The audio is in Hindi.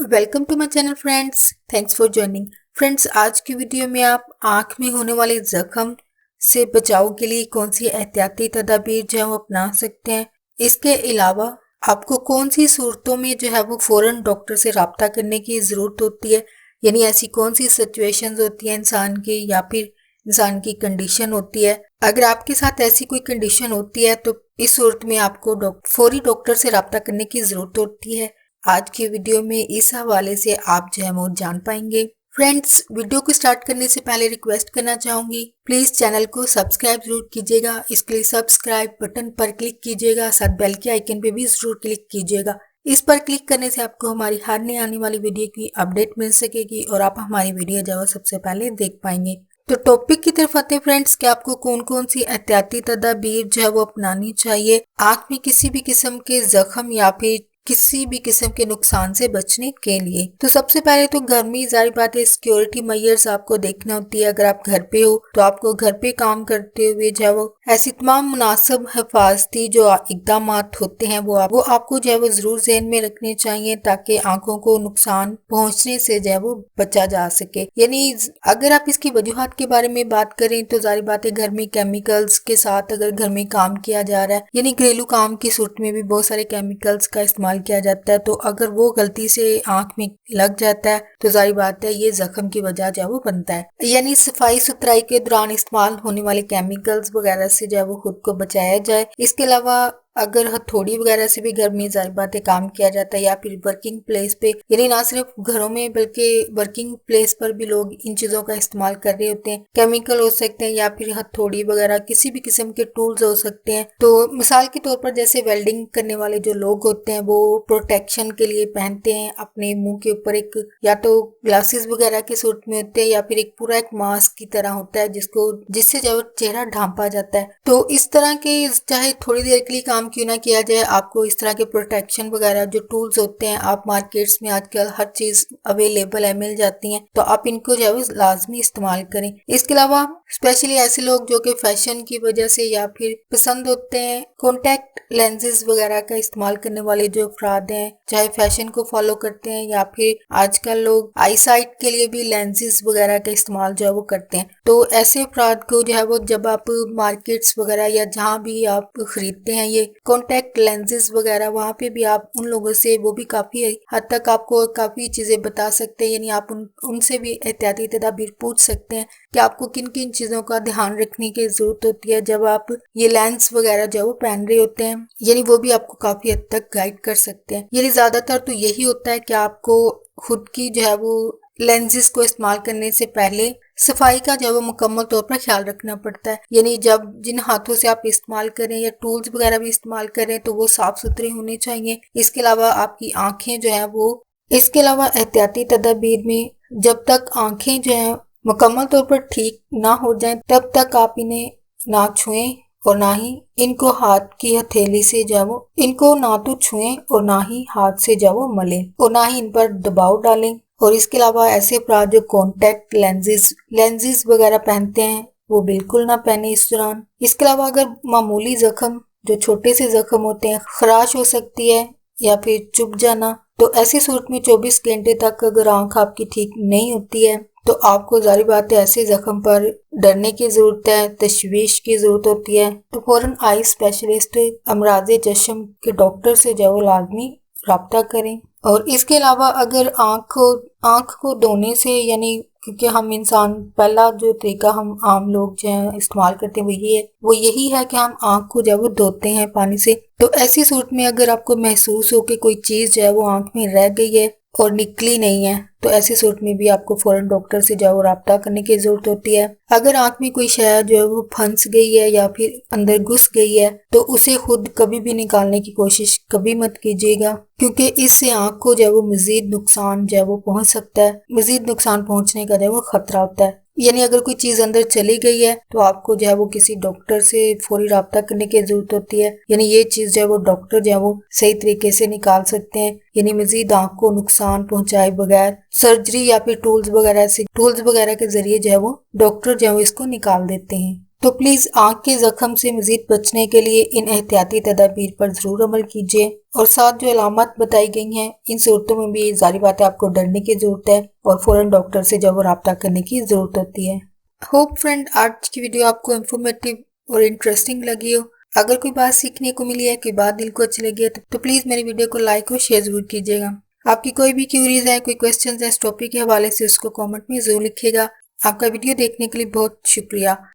Welcome to my channel friends. Thanks for joining. Friends, आज की वीडियो में आप आंख में होने वाले जख्म से बचाव के लिए कौन सी एहतियाती तदाबीर जो है वो अपना सकते हैं। इसके अलावा आपको कौन सी सूरतों में जो है वो फौरन डॉक्टर से राब्ता करने की ज़रूरत होती है, यानी ऐसी कौन सी सिचुएशंस होती है इंसान की या फिर इंसान की कंडीशन होती है। अगर आपके साथ ऐसी कोई कंडीशन होती है तो इस सूरत में आपको फौरी डॉक्टर से राब्ता करने की ज़रूरत होती है। आज की वीडियो में इस हवाले से आप जो है वो जान पाएंगे। फ्रेंड्स, वीडियो को स्टार्ट करने से पहले रिक्वेस्ट करना चाहूंगी, प्लीज चैनल को सब्सक्राइब जरूर कीजिएगा। इसके लिए सब्सक्राइब बटन पर क्लिक कीजिएगा, साथ बेल के आइकन पे भी जरूर क्लिक कीजिएगा। इस पर क्लिक करने से आपको हमारी हर नई आने वाली वीडियो की अपडेट मिल सकेगी और आप हमारी वीडियो जो है सबसे पहले देख पाएंगे। तो टॉपिक की तरफ आते हैं फ्रेंड्स कि आपको कौन कौन सी एहतियाती तदाबीर जो है वो अपनानी चाहिए आंख में किसी भी किस्म के जख्म या फिर किसी भी किस्म के नुकसान से बचने के लिए। तो सबसे पहले तो घर में जारी बात है, सिक्योरिटी मेजर्स आपको देखना होती है। अगर आप घर पे हो तो आपको घर पे काम करते हुए जो है वो ऐसी तमाम मुनासिब हिफाजती जो इकदाम होते हैं वो आपको जो है वो जरूर ज़हन में रखने चाहिए ताकि आंखों को नुकसान पहुंचने से जो है वो बचा जा सके। यानी अगर आप इसकी वजूहत के बारे में बात करें तो जारी बात है, घर में केमिकल्स के साथ अगर घर में काम किया जा रहा है, यानी घरेलू काम की सूरत में भी बहुत सारे केमिकल्स का इस्तेमाल किया जाता है, तो अगर वो गलती से आंख में लग जाता है तो जारी बात है ये जख्म की वजह जो है वो बनता है। यानी सफाई सुथराई के दौरान इस्तेमाल होने वाले केमिकल्स वगैरह से जो है वो खुद को बचाया जाए। इसके अलावा अगर हथौड़ी वगैरह से भी घर में जारी बात है काम किया जाता है या फिर वर्किंग प्लेस पे, यानी ना सिर्फ घरों में बल्कि वर्किंग प्लेस पर भी लोग इन चीजों का इस्तेमाल कर रहे होते हैं। केमिकल हो सकते हैं या फिर हथौड़ी वगैरह किसी भी किस्म के टूल्स हो सकते हैं। तो मिसाल के तौर पर जैसे वेल्डिंग करने वाले जो लोग होते हैं वो प्रोटेक्शन के लिए पहनते हैं अपने मुंह के ऊपर एक या तो ग्लासेस वगैरह की सूरत में होते हैं या फिर एक पूरा एक मास्क की तरह होता है जिससे जो चेहरा ढांपा जाता है। तो इस तरह के चाहे थोड़ी देर के लिए काम क्यों ना किया जाए, आपको इस तरह के प्रोटेक्शन वगैरह जो टूल्स होते हैं आप मार्केट्स में आजकल हर चीज अवेलेबल है, मिल जाती हैं, तो आप इनको जो है लाजमी इस्तेमाल करें। इसके अलावा स्पेशली ऐसे लोग जो कि फैशन की वजह से या फिर पसंद होते हैं कॉन्टैक्ट लेंसेज वगैरह का इस्तेमाल करने वाले जो अफराद हैं, चाहे फैशन को फॉलो करते हैं या फिर आजकल लोग आई साइट के लिए भी लेंसेज वगैरह का इस्तेमाल जो है वो करते हैं, तो ऐसे अफराद को जो है वो जब आप मार्केट्स वगैरह या जहाँ भी आप खरीदते हैं ये कॉन्टैक्ट लेंसेज वगैरह, वहाँ पे भी आप उन लोगों से वो भी काफी हद तक आपको काफी चीजें बता सकते हैं। यानी आप उनसे भी एहतियाती तदाबीर पूछ सकते हैं कि आपको किन किन चीजों का ध्यान रखने की जरूरत होती है जब आप ये लेंस वगैरह जो वो पहन रहे होते हैं, यानी वो भी आपको काफी हद तक गाइड कर सकते हैं। यानी ज्यादातर तो यही होता है कि आपको खुद की जो है वो लेंसेज को इस्तेमाल करने से पहले सफाई का जो वो मुकम्मल तौर पर ख्याल रखना पड़ता है। यानी जब जिन हाथों से आप इस्तेमाल करें या टूल्स वगैरह भी इस्तेमाल करें तो वो साफ सुथरे होने चाहिए। इसके अलावा आपकी आंखें जो है वो इसके अलावा एहतियाती तदाबीर में जब तक आंखें जो है मुकम्मल तौर पर ठीक ना हो जाएं तब तक आप इन्हें ना छुएं और ना ही इनको हाथ की हथेली से जो वो इनको ना तो छुएं और ना ही हाथ से जो वो मलें और ना ही इन पर दबाव डालें। और इसके अलावा ऐसे अपराध जो कॉन्टैक्ट लेंसेज वगैरह पहनते हैं वो बिल्कुल ना पहने इस दौरान। इसके अलावा अगर मामूली जख्म जो छोटे से जख्म होते हैं, खराश हो सकती है या फिर चुभ जाना, तो ऐसी सूरत में 24 घंटे तक अगर आंख आपकी ठीक नहीं होती है तो आपको जारी बात है ऐसे जख्म पर डरने की जरूरत है, तशवीश की जरूरत होती है। तो फौरन आई स्पेशलिस्ट अमराज़े चश्म के डॉक्टर से जो लाजमी राब्ता करें। और इसके अलावा अगर आंख को धोने से, यानी क्योंकि हम इंसान पहला जो तरीका हम आम लोग जो है इस्तेमाल करते हैं वो यही है कि हम आंख को जो वो धोते हैं पानी से। तो ऐसी सूरत में अगर आपको महसूस हो कि कोई चीज जो है वो आंख में रह गई है और निकली नहीं है तो ऐसी सूरत में भी आपको फौरन डॉक्टर से जो राब्ता करने की जरूरत होती है। अगर आंख में कोई शय जो है वो फंस गई है या फिर अंदर घुस गई है तो उसे खुद कभी भी निकालने की कोशिश कभी मत कीजिएगा, क्योंकि इससे आंख को जो है वो मजीद नुकसान जो है वो पहुंच सकता है, मजीद नुकसान पहुंचने का जो है वो खतरा होता है। यानी अगर कोई चीज अंदर चली गई है तो आपको जो है वो किसी डॉक्टर से फौरी राब्ता करने की जरूरत होती है। यानी ये चीज जो है वो डॉक्टर जो है वो सही तरीके से निकाल सकते हैं, यानी मजीद आंख को नुकसान पहुंचाए बगैर सर्जरी या फिर टूल्स वगैरह के जरिए जो है वो डॉक्टर जो है इसको निकाल देते हैं। तो प्लीज आंख के जख्म से मजीद बचने के लिए इन एहतियाती तदाबीर पर जरूर अमल कीजिए। और साथ जो अलामत बताई गई हैं इन सूरतों में भी जारी बात है आपको डरने की जरूरत है और फौरन डॉक्टर से जब राब्ता करने की जरूरत होती है। होप फ्रेंड आज की वीडियो आपको इंफॉर्मेटिव और इंटरेस्टिंग लगी हो। अगर कोई बात सीखने को मिली है, कोई बात दिल को अच्छी लगी है तो प्लीज मेरी वीडियो को लाइक और शेयर जरूर कीजिएगा। आपकी कोई भी क्यूरीज है, कोई क्वेश्चन है इस टॉपिक के हवाले से उसको कमेंट में जरूर लिखिएगा। आपका वीडियो देखने के लिए बहुत शुक्रिया।